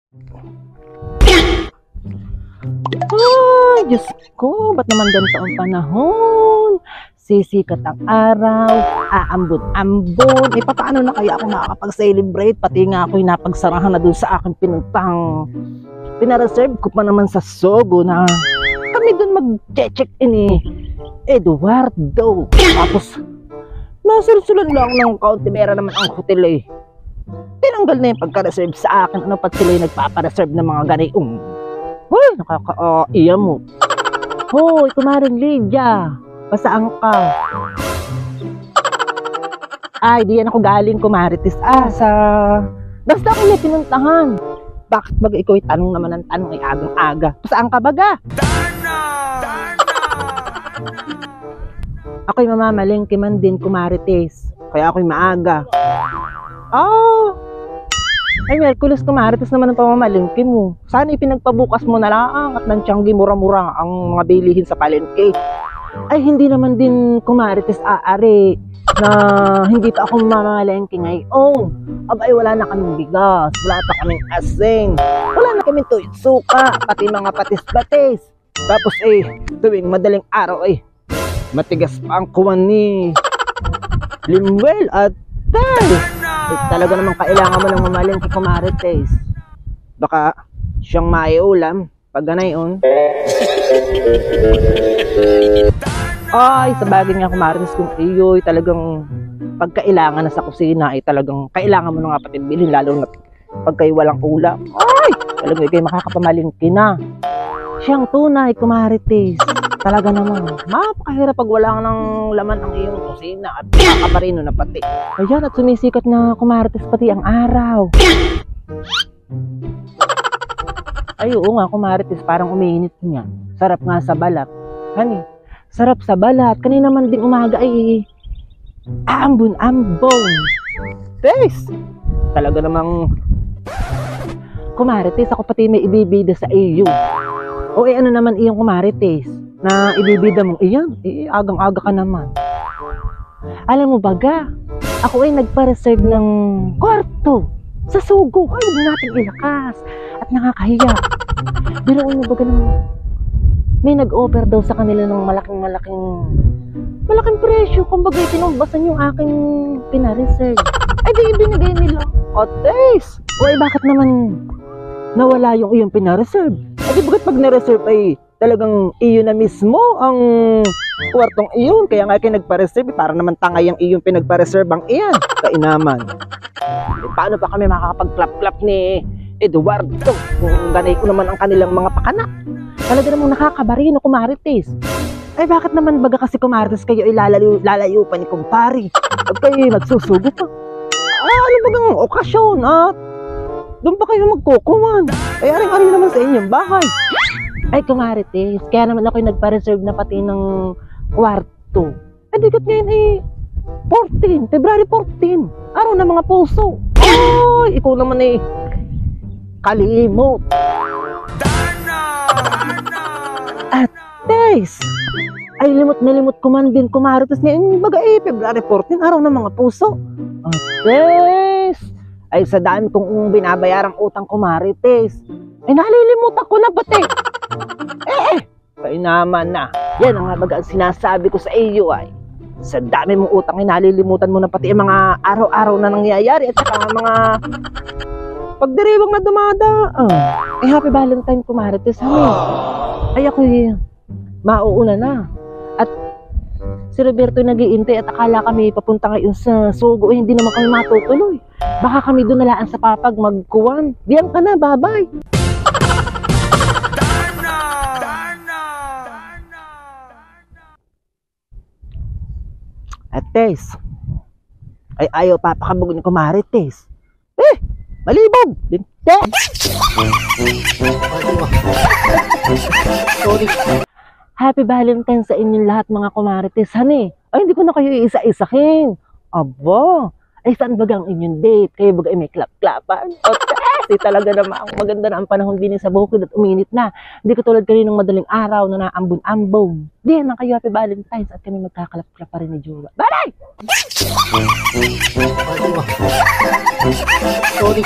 Ay, Diyos ko, ba't naman ganito ang panahon? Sisikat ang araw, aambon-ambon. Eh, paano na kaya ako makakapag-celebrate? Pati nga ako'y napagsarahan na dun sa aking pinuntang. Pinareserve ko pa naman sa Sogo na kami dun mag-check-in eh. Eduardo. Tapos, nasulsulan lang ng kaunti-mera naman ang hotel eh. Tinanggal na yung pagka-reserve sa akin. Ano pat sila'y nagpapareserve ng mga ganayong. Hoy, nakaka-iya mo. Hoy, kumaring Lydia. Pasaan ka? Ay, diyan ako galing, kumaritis. Basta ako may pinuntahan. Bakit baga ikaw tanong naman ng tanong ay agang-aga? Pasaan ka baga? Ako'y mamamalengke man din, kumaritis. Kaya ako'y maaga. Ay, Merkulis, kumaritis naman ang pamamalengke mo. Sana ipinagpabukas mo na lang at nang tiyanggi mura-mura ang mga bilihin sa palengke. Ay, hindi naman din kumaritis aari na hindi pa ako mamamalengke ngayon. Abay, wala na kaming bigas, wala pa kaming asin, wala na kaming tuyot suka, pati mga patis-patis. Tapos tuwing madaling araw matigas pa ang kuwan ni Limuel at talaga naman kailangan mo ng mamalengke, kumarites. Baka siyang maiulam pag ganayon. Ay, sa bagay nga, kumarites, kung iyo'y talagang pagkailangan na sa kusina ay talagang kailangan mo na nga pati bilhin, lalo na pagkay walang ulam. Ay, talagang ikay makakapamalingki na. Siyang tunay, kumarites. Talaga naman, mapakahirap pag wala ng laman ang iyong kusina at nakakaparino na pati. Ayan, at sumisikat na, kumarites, pati ang araw. Ay, oo nga, kumarites, parang umiinit niya. Sarap nga sa balat. Hani, sarap sa balat. Kanina man din umaga ay aambon-ambon. Taste! Talaga namang kumarites, ako pati may ibibida sa iyo. O ano naman iyong kumarites na ibibida mo? Iyan, agang-aga ka naman. Alam mo baga, ako ay nagpa-reserve ng kwarto sa Sogo. Ay, huwag natin ilakas at nakakahiya. Biruin mo baga naman, may nag-offer daw sa kanila ng malaking presyo. Kumbaga, tinumbasan yung aking pinareserve. Ay, di ibinigay nila. Otes! O bakit naman nawala yung iyong pinareserve? Ay, di bagat pag na-reserve ay talagang iyo na mismo ang kwartong iyon. Kaya nga kayo nagpa-reserve, para naman tangay ang iyong pinagpa-reserve ang iyan. Kainaman. Paano pa kami makakapag-clap-clap ni Eduardo kung ganay ko naman ang kanilang mga pakanak? Talaga namang nakakabarino, kumarites. Ay, bakit naman baga kasi kumarites kayo ay lalayo pa ni kumpari? Huwag kayo magsusugot pa. Ano bagang okasyon at doon pa kayo magkukuman? Ay, aring-aring naman sa inyong bahay. Ay, kumarites, kaya naman ako'y nagpa-reserve na pati ng kwarto. Ay, dikat ngayon 14, February 14, araw ng mga puso. Ay, ikaw naman kalimot. At Tess, ay limot na limot ko man din, kumarites ngayon. Baga February 14, araw ng mga puso. At Tess, ay sa daan kong binabayarang utang, kumarites, ay nalilimutan ko na pati. Kaya naman na. Yan ang nga baga ang sinasabi ko sa iyo ay sa dami mong utang ay nalilimutan mo na pati ang mga araw-araw na nangyayari at saka mga pagdiriwang na dumadaan. Ay, happy Valentine, kumarites. Ay, ako'y mauuna na. At si Roberto nag-iintay at akala kami papunta ngayon sa Sogo. Hindi naman kami matutuloy. Baka kami doon nalaan sa papag magkuwan. Diyan ka na, bye-bye. At Tess, ay ayaw papakabog ni kumarites. Malibog! Sorry. Happy Valentine sa inyong lahat, mga kumarites. Ay, hindi ko na kayo iisa-isahin. Aba, ay saan baga ang inyong date? Kayo baga may klap-klapan? Okay, talaga naman maganda na ang panahon din sa bukid at uminit na. Hindi ko tulad kaninong madaling araw na naambon-ambon. Di na kayo, Happy Valentine's, at kami magkakalap-klap pa rin ni Jowa. Bye-bye! Sorry.